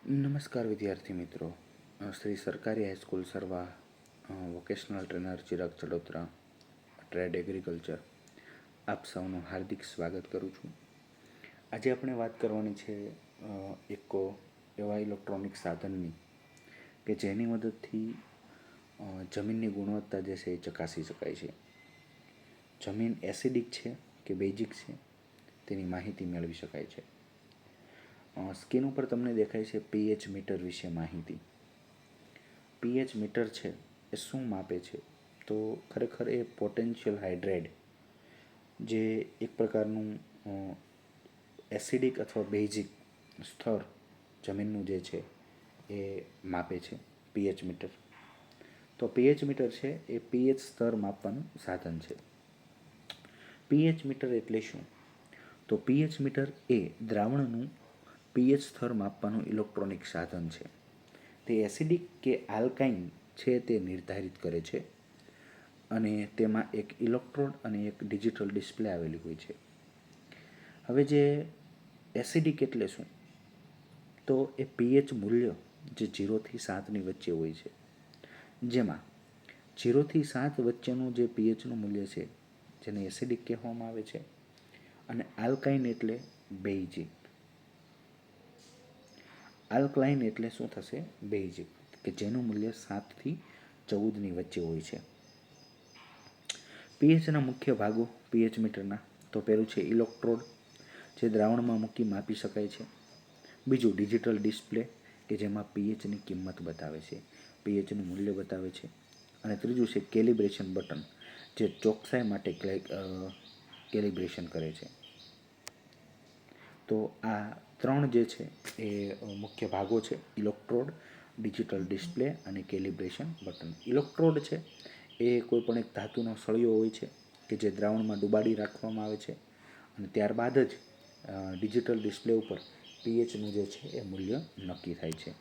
નમસ્કાર વિદ્યાર્થી મિત્રો. શ્રી સરકારી high school Sarva vocational trainer Chirag Chadotara, trade agriculture, આપ સૌનું હાર્દિક સ્વાગત કરું છું. આજે આપણે વાત કરવાની છે એક એવા ઇલેક્ટ્રોનિક સાધનની કે જેની મદદથી જમીનની ગુણવત્તા જે છે એ ચકાસી શકાય છે. જમીન એસિડિક છે કે બેઝિક છે તેની માહિતી મેળવી શકાય છે. સ્ક્રીન ઉપર તમને દેખાય છે પીએચ મીટર વિશે માહિતી. પીએચ મીટર છે એ શું માપે છે? તો ખરેખર એ પોટેન્શિયલ હાઇડ્રેટ, જે એક પ્રકારનું એસિડિક અથવા બેઝિક સ્તર જમીનનું જે છે એ માપે છે પીએચ મીટર. તો પીએચ મીટર છે એ પીએચ સ્તર માપવાનું સાધન છે. પીએચ મીટર એટલે શું? તો પીએચ મીટર એ દ્રાવણનું પીએચ સ્તર માપવાનું ઇલેક્ટ્રોનિક સાધન છે. તે એસિડિક કે આલ્કાઇન છે તે નિર્ધારિત કરે છે અને તેમાં એક ઇલેક્ટ્રોડ અને એક ડિજિટલ ડિસ્પ્લે આવેલી હોય છે. હવે જે એસિડિક એટલે શું? તો એ પીએચ મૂલ્ય જે 0 થી 7ની વચ્ચે હોય છે, જેમાં 0 થી 7 વચ્ચેનું જે પીએચનું મૂલ્ય છે જેને એસિડિક કહેવામાં આવે છે. અને આલ્કાઇન એટલે બેઝિક. આલ્કલાઇન એટલે શું થશે? બેઝિક, કે જેનું મૂલ્ય 7 થી 14ની વચ્ચે હોય છે. પીએચના મુખ્ય ભાગો પીએચ મીટરના, તો પહેલું છે ઇલેક્ટ્રોડ, જે દ્રાવણમાં મૂકી માપી શકાય છે. બીજું ડિજિટલ ડિસ્પ્લે, કે જેમાં પીએચની કિંમત બતાવે છે, પીએચનું મૂલ્ય બતાવે છે. અને ત્રીજું છે કેલિબ્રેશન બટન, જે ચોકસાઈ માટે કેલિબ્રેશન કરે છે. તો આ ત્રણ જે છે એ મુખ્ય ભાગો છે: ઇલેક્ટ્રોડ, ડિજિટલ ડિસ્પ્લે અને કેલિબ્રેશન બટન. ઇલેક્ટ્રોડ છે એ કોઈપણ એક ધાતુનો સળિયો હોય છે કે જે દ્રાવણમાં ડુબાડી રાખવામાં આવે છે અને ત્યારબાદ જ ડિજિટલ ડિસ્પ્લે ઉપર પીએચનું જે છે એ મૂલ્ય નક્કી થાય છે.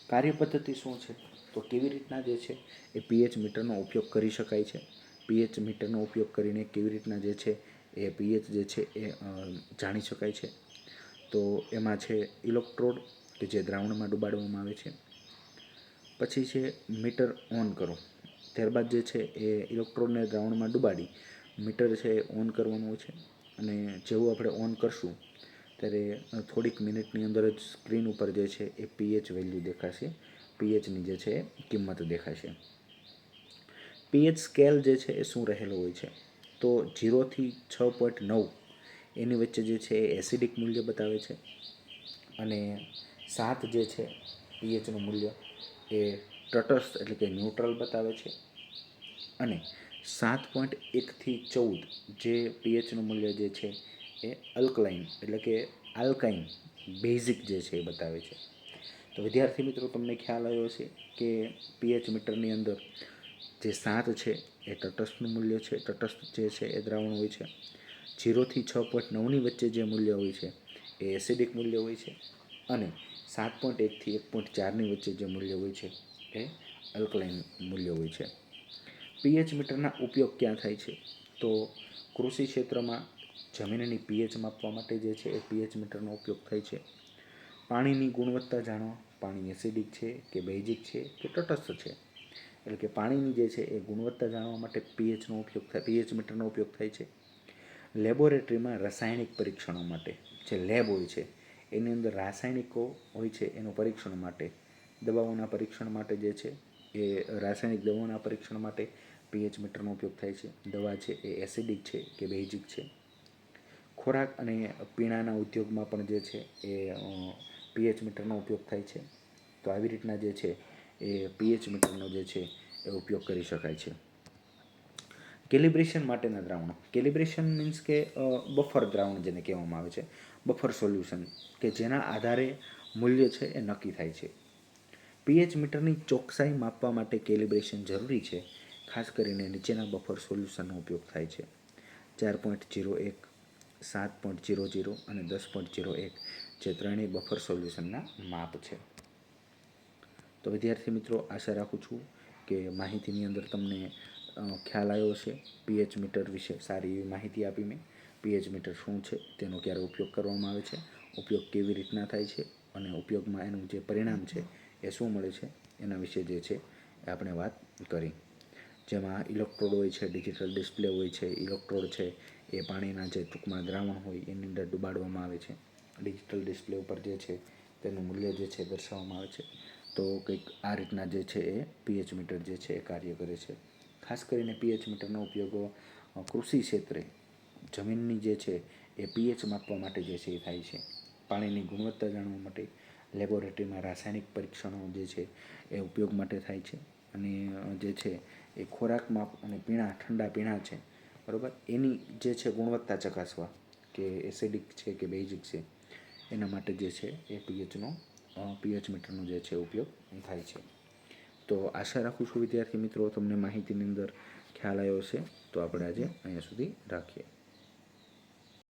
કાર્યપદ્ધતિ શું છે? તો કેવી રીતના જે છે એ પીએચ મીટરનો ઉપયોગ કરી શકાય છે. પીએચ મીટરનો ઉપયોગ કરીને કેવી રીતના જે છે એ પીએચ જે છે એ જાણી શકાય છે. તો એમાં છે ઇલેક્ટ્રોડ, કે જે દ્રાવણમાં ડુબાડવામાં આવે છે. પછી છે મીટર ઓન કરો. ત્યારબાદ જે છે એ ઇલેક્ટ્રોડને દ્રાવણમાં ડુબાડી મીટર છે એ ઓન કરવાનું હોય છે. અને જેવું આપણે ઓન કરશું ત્યારે થોડીક મિનિટની અંદર જ સ્ક્રીન ઉપર જે છે એ પીએચ વેલ્યુ દેખાશે, પીએચની જે છે એ કિંમત દેખાશે. પીએચ સ્કેલ જે છે એ શું રહેલો હોય છે? તો 0 થી 6.9 એની વચ્ચે જે છે એ એસિડિક મૂલ્ય બતાવે છે. અને 7 જે છે પીએચનું મૂલ્ય એ તટસ્થ એટલે કે ન્યુટ્રલ બતાવે છે. અને 7.1 થી 14 જે પીએચનું મૂલ્ય જે છે એ અલ્કલાઇન એટલે કે આલ્કાઇન બેઝિક જે છે એ બતાવે છે. તો વિદ્યાર્થી મિત્રો, તમને ખ્યાલ આવ્યો છે કે પીએચ મીટરની અંદર જે 7 છે એ તટસ્થનું મૂલ્ય છે. તટસ્થ જે છે એ દ્રાવણ હોય છે. 0 થી 6.9ની વચ્ચે જે મૂલ્ય હોય છે એ એસિડિક મૂલ્ય હોય છે. અને 7.1 થી 1.4ની વચ્ચે જે મૂલ્ય હોય છે એ અલ્કલાઇન મૂલ્ય હોય છે. પીએચ મીટરના ઉપયોગ ક્યાં થાય છે? તો કૃષિ ક્ષેત્રમાં જમીનની પીએચ માપવા માટે જે છે એ પીએચ મીટરનો ઉપયોગ થાય છે. પાણીની ગુણવત્તા જાણવા, પાણી એસિડિક છે કે બેઝિક છે કે તટસ્થ છે, એટલે કે પાણીની જે છે એ ગુણવત્તા જાણવા માટે પીએચ મીટરનો ઉપયોગ થાય છે. લેબોરેટરીમાં રાસાયણિક પરીક્ષણો માટે, જે લેબ હોય છે એની અંદર રાસાયણિકો હોય છે એનું પરીક્ષણ માટે, દવાઓના પરીક્ષણ માટે જે છે એ રાસાયણિક દવાઓના પરીક્ષણ માટે પીએચ મીટરનો ઉપયોગ થાય છે. દવા છે એ એસિડિક છે કે બેઝિક છે. ખોરાક અને પીણાના ઉદ્યોગમાં પણ જે છે એ પીએચ મીટરનો ઉપયોગ થાય છે. તો આવી રીતના જે છે એ પીએચ મીટરનો જે છે એ ઉપયોગ કરી શકાય છે. કેલિબ્રેશન માટેના દ્રાવણો. કેલિબ્રેશન મીન્સ કે બફર દ્રાવણ જેને કહેવામાં આવે છે, બફર સોલ્યુશન, કે જેના આધારે મૂલ્ય છે એ નક્કી થાય છે. પીએચ મીટરની ચોકસાઈ માપવા માટે કેલિબ્રેશન જરૂરી છે. ખાસ કરીને નીચેના બફર સોલ્યુશનનો ઉપયોગ થાય છે: 4.01, 7.00 અને 10.01, જે ત્રણેય બફર સોલ્યુશનના માપ છે. તો વિદ્યાર્થી મિત્રો, આશા રાખું છું કે માહિતીની અંદર તમને ખ્યાલ આવ્યો છે. પીએચ મીટર વિશે સારી એવી માહિતી આપી મેં. પીએચ મીટર શું છે, તેનો ક્યારે ઉપયોગ કરવામાં આવે છે, ઉપયોગ કેવી રીતના થાય છે, અને ઉપયોગમાં એનું જે પરિણામ છે એ શું મળે છે એના વિશે જે છે એ આપણે વાત કરી. જેમાં ઇલેક્ટ્રોડ હોય છે, ડિજિટલ ડિસ્પ્લે હોય છે. ઇલેક્ટ્રોડ છે એ પાણીના જે ટૂંકમાં દ્રાવણ હોય એની અંદર ડુબાડવામાં આવે છે. ડિજિટલ ડિસ્પ્લે ઉપર જે છે તેનું મૂલ્ય જે છે દર્શાવવામાં આવે છે. તો કંઈક આ રીતના જે છે એ પીએચ મીટર જે છે એ કાર્ય કરે છે. ખાસ કરીને પીએચ મીટરનો ઉપયોગ કૃષિ ક્ષેત્રે જમીનની જે છે એ પીએચ માપવા માટે જે છે એ થાય છે. પાણીની ગુણવત્તા જાણવા માટે લેબોરેટરીમાં રાસાયણિક પરીક્ષણો જે છે એ ઉપયોગ માટે થાય છે. અને જે છે એ ખોરાક માપ અને પીણા, ઠંડા પીણા છે બરાબર, એની જે છે ગુણવત્તા ચકાસવા કે એસિડિક છે કે બેઝિક છે એના માટે જે છે એ પીએચ મીટરનો જે છે ઉપયોગ થાય છે. તો આશા રાખું છું વિદ્યાર્થી મિત્રો તમને માહિતીની અંદર ખ્યાલ આવ્યો છે. તો આપણે આજે અહીંયા સુધી રાખીએ.